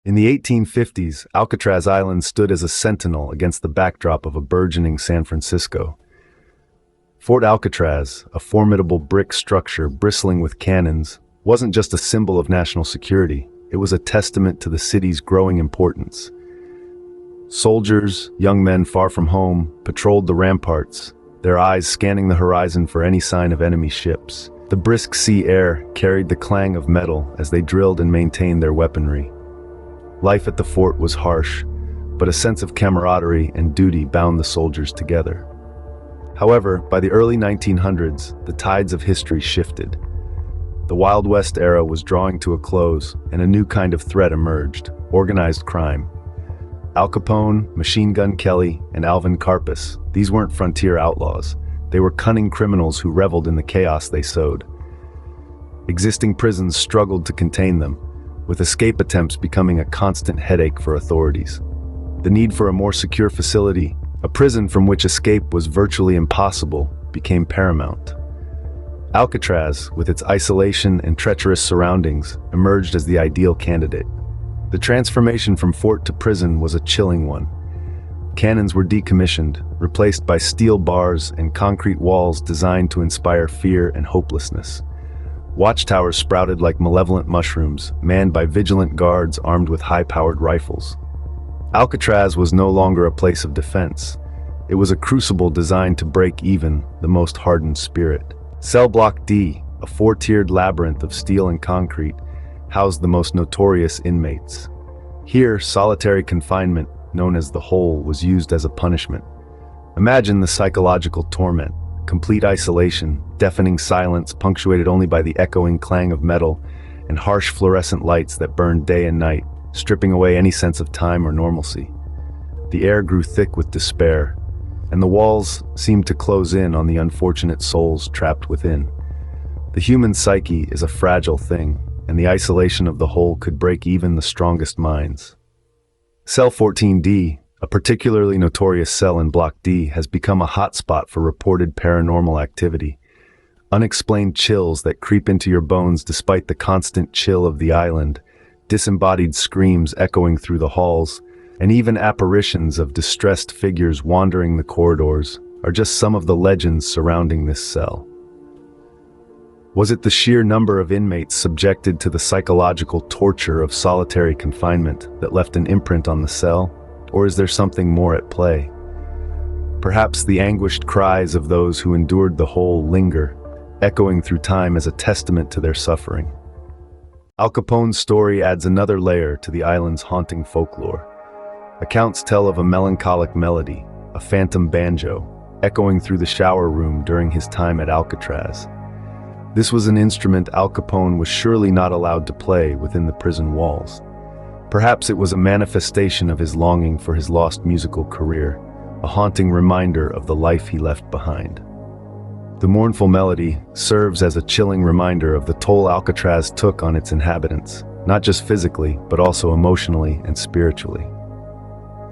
In the 1850s, Alcatraz Island stood as a sentinel against the backdrop of a burgeoning San Francisco. Fort Alcatraz, a formidable brick structure bristling with cannons, wasn't just a symbol of national security, it was a testament to the city's growing importance. Soldiers, young men far from home, patrolled the ramparts, their eyes scanning the horizon for any sign of enemy ships. The brisk sea air carried the clang of metal as they drilled and maintained their weaponry. Life at the fort was harsh, but a sense of camaraderie and duty bound the soldiers together. However, by the early 1900s, the tides of history shifted. The Wild West era was drawing to a close, and a new kind of threat emerged: organized crime. Al Capone, Machine Gun Kelly, and Alvin Karpis, these weren't frontier outlaws. They were cunning criminals who reveled in the chaos they sowed. Existing prisons struggled to contain them, with escape attempts becoming a constant headache for authorities. The need for a more secure facility, a prison from which escape was virtually impossible, became paramount. Alcatraz, with its isolation and treacherous surroundings, emerged as the ideal candidate. The transformation from fort to prison was a chilling one. Cannons were decommissioned, replaced by steel bars and concrete walls designed to inspire fear and hopelessness. Watchtowers sprouted like malevolent mushrooms, manned by vigilant guards armed with high-powered rifles. Alcatraz was no longer a place of defense. It was a crucible designed to break even the most hardened spirit. Cell Block D, a four-tiered labyrinth of steel and concrete, housed the most notorious inmates. Here, solitary confinement, known as the Hole, was used as a punishment. Imagine the psychological torment: complete isolation, deafening silence punctuated only by the echoing clang of metal, and harsh fluorescent lights that burned day and night, stripping away any sense of time or normalcy. The air grew thick with despair, and the walls seemed to close in on the unfortunate souls trapped within. The human psyche is a fragile thing, and the isolation of the Hole could break even the strongest minds. Cell 14D, a particularly notorious cell in Block D, has become a hotspot for reported paranormal activity. Unexplained chills that creep into your bones despite the constant chill of the island, disembodied screams echoing through the halls, and even apparitions of distressed figures wandering the corridors are just some of the legends surrounding this cell. Was it the sheer number of inmates subjected to the psychological torture of solitary confinement that left an imprint on the cell? Or is there something more at play? Perhaps the anguished cries of those who endured the Hole linger, echoing through time as a testament to their suffering. Al Capone's story adds another layer to the island's haunting folklore. Accounts tell of a melancholic melody, a phantom banjo, echoing through the shower room during his time at Alcatraz. This was an instrument Al Capone was surely not allowed to play within the prison walls. Perhaps it was a manifestation of his longing for his lost musical career, a haunting reminder of the life he left behind. The mournful melody serves as a chilling reminder of the toll Alcatraz took on its inhabitants, not just physically, but also emotionally and spiritually.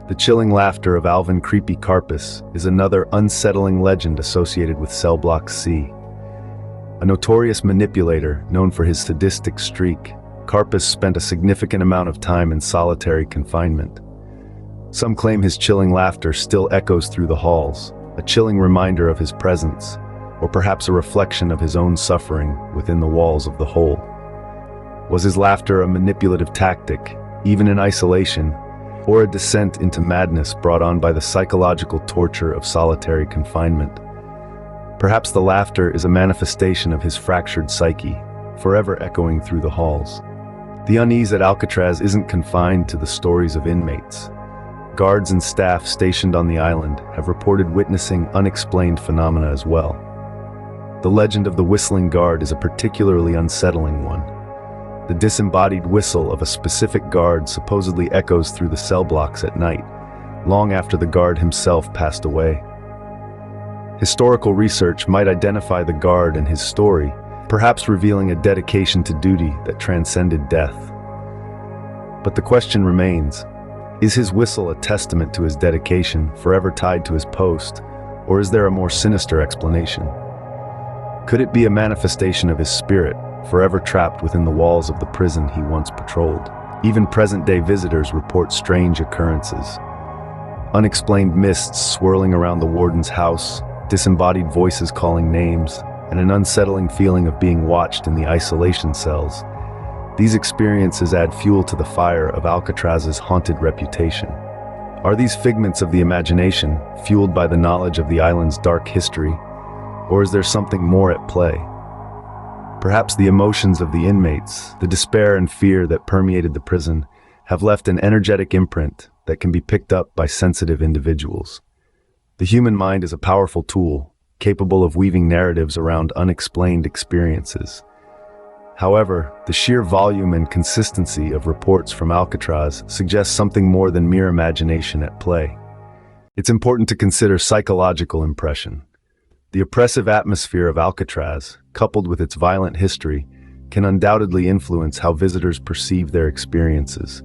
The chilling laughter of Alvin "Creepy" Karpis is another unsettling legend associated with Cell Block C. A notorious manipulator known for his sadistic streak, Karpis spent a significant amount of time in solitary confinement. Some claim his chilling laughter still echoes through the halls, a chilling reminder of his presence, or perhaps a reflection of his own suffering within the walls of the Hole. Was his laughter a manipulative tactic, even in isolation, or a descent into madness brought on by the psychological torture of solitary confinement? Perhaps the laughter is a manifestation of his fractured psyche, forever echoing through the halls. The unease at Alcatraz isn't confined to the stories of inmates. Guards and staff stationed on the island have reported witnessing unexplained phenomena as well. The legend of the whistling guard is a particularly unsettling one. The disembodied whistle of a specific guard supposedly echoes through the cell blocks at night, long after the guard himself passed away. Historical research might identify the guard and his story, perhaps revealing a dedication to duty that transcended death. But the question remains, is his whistle a testament to his dedication, forever tied to his post, or is there a more sinister explanation? Could it be a manifestation of his spirit, forever trapped within the walls of the prison he once patrolled? Even present-day visitors report strange occurrences. Unexplained mists swirling around the warden's house, disembodied voices calling names, and an unsettling feeling of being watched in the isolation cells. These experiences add fuel to the fire of Alcatraz's haunted reputation. Are these figments of the imagination, fueled by the knowledge of the island's dark history, or is there something more at play? Perhaps the emotions of the inmates, the despair and fear that permeated the prison, have left an energetic imprint that can be picked up by sensitive individuals. The human mind is a powerful tool, capable of weaving narratives around unexplained experiences. However, the sheer volume and consistency of reports from Alcatraz suggests something more than mere imagination at play. It's important to consider psychological impression. The oppressive atmosphere of Alcatraz, coupled with its violent history, can undoubtedly influence how visitors perceive their experiences.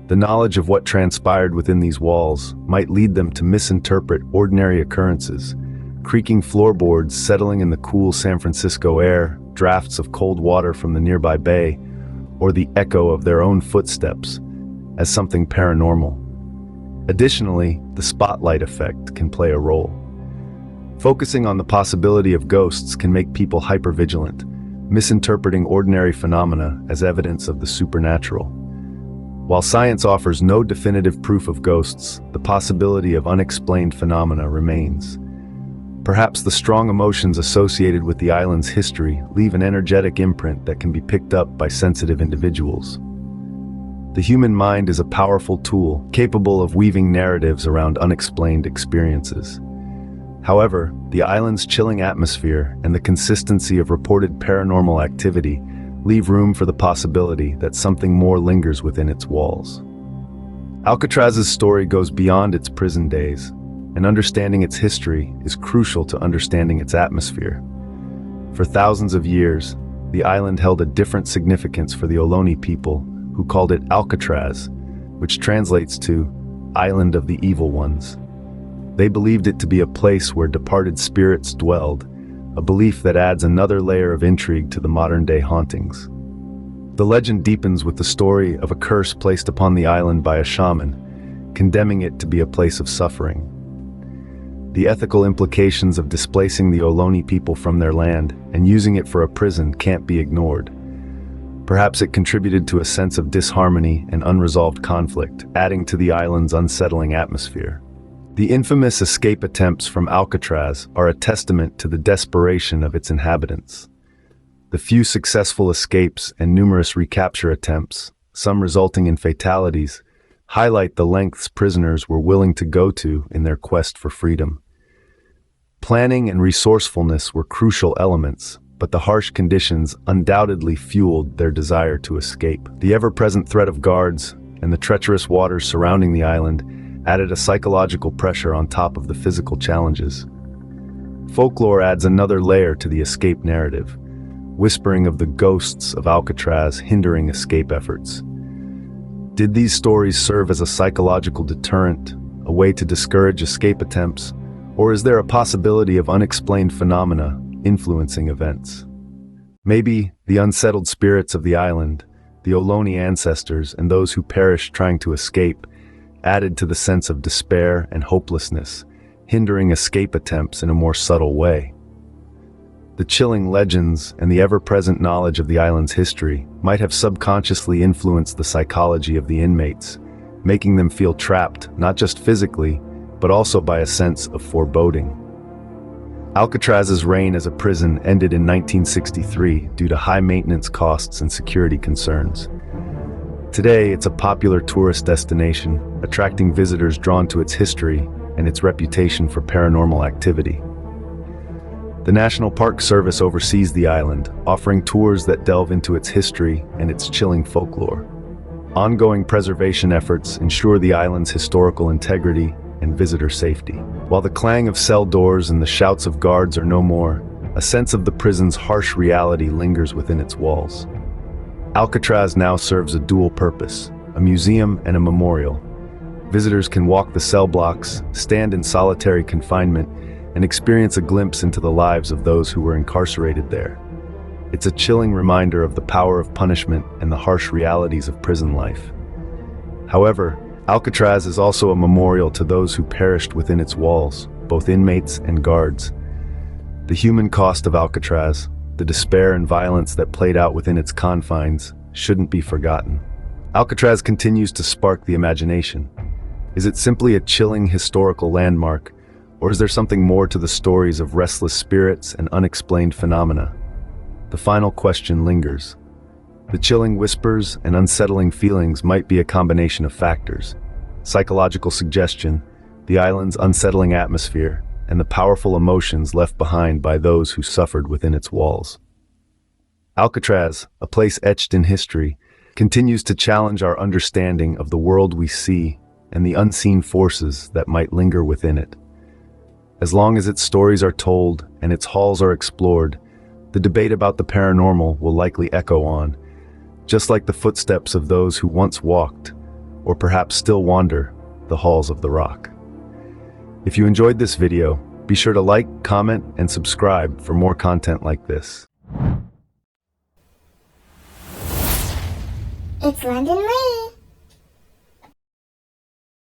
The knowledge of what transpired within these walls might lead them to misinterpret ordinary occurrences: creaking floorboards settling in the cool San Francisco air, drafts of cold water from the nearby bay, or the echo of their own footsteps, as something paranormal. Additionally, the spotlight effect can play a role. Focusing on the possibility of ghosts can make people hypervigilant, misinterpreting ordinary phenomena as evidence of the supernatural. While science offers no definitive proof of ghosts, the possibility of unexplained phenomena remains. Perhaps the strong emotions associated with the island's history leave an energetic imprint that can be picked up by sensitive individuals. The human mind is a powerful tool, capable of weaving narratives around unexplained experiences. However, the island's chilling atmosphere and the consistency of reported paranormal activity leave room for the possibility that something more lingers within its walls. Alcatraz's story goes beyond its prison days, and understanding its history is crucial to understanding its atmosphere. For thousands of years, the island held a different significance for the Ohlone people, who called it Alcatraz, which translates to Island of the Evil Ones. They believed it to be a place where departed spirits dwelled, a belief that adds another layer of intrigue to the modern-day hauntings. The legend deepens with the story of a curse placed upon the island by a shaman, condemning it to be a place of suffering. The ethical implications of displacing the Ohlone people from their land and using it for a prison can't be ignored. Perhaps it contributed to a sense of disharmony and unresolved conflict, adding to the island's unsettling atmosphere. The infamous escape attempts from Alcatraz are a testament to the desperation of its inhabitants. The few successful escapes and numerous recapture attempts, some resulting in fatalities, highlight the lengths prisoners were willing to go to in their quest for freedom. Planning and resourcefulness were crucial elements, but the harsh conditions undoubtedly fueled their desire to escape. The ever-present threat of guards and the treacherous waters surrounding the island added a psychological pressure on top of the physical challenges. Folklore adds another layer to the escape narrative, whispering of the ghosts of Alcatraz hindering escape efforts. Did these stories serve as a psychological deterrent, a way to discourage escape attempts, or is there a possibility of unexplained phenomena influencing events? Maybe the unsettled spirits of the island, the Ohlone ancestors, and those who perished trying to escape, added to the sense of despair and hopelessness, hindering escape attempts in a more subtle way. The chilling legends and the ever-present knowledge of the island's history might have subconsciously influenced the psychology of the inmates, making them feel trapped not just physically, but also by a sense of foreboding. Alcatraz's reign as a prison ended in 1963 due to high maintenance costs and security concerns. Today, it's a popular tourist destination, attracting visitors drawn to its history and its reputation for paranormal activity. The National Park Service oversees the island, offering tours that delve into its history and its chilling folklore. Ongoing preservation efforts ensure the island's historical integrity and visitor safety. While the clang of cell doors and the shouts of guards are no more, a sense of the prison's harsh reality lingers within its walls. Alcatraz now serves a dual purpose, a museum and a memorial. Visitors can walk the cell blocks, stand in solitary confinement, and experience a glimpse into the lives of those who were incarcerated there. It's a chilling reminder of the power of punishment and the harsh realities of prison life. However, Alcatraz is also a memorial to those who perished within its walls, both inmates and guards. The human cost of Alcatraz, the despair and violence that played out within its confines, shouldn't be forgotten. Alcatraz continues to spark the imagination. Is it simply a chilling historical landmark, or is there something more to the stories of restless spirits and unexplained phenomena? The final question lingers. The chilling whispers and unsettling feelings might be a combination of factors: psychological suggestion, the island's unsettling atmosphere, and the powerful emotions left behind by those who suffered within its walls. Alcatraz, a place etched in history, continues to challenge our understanding of the world we see and the unseen forces that might linger within it. As long as its stories are told and its halls are explored, the debate about the paranormal will likely echo on, just like the footsteps of those who once walked, or perhaps still wander, the halls of the rock. If you enjoyed this video, be sure to like, comment, and subscribe for more content like this. It's London Lee.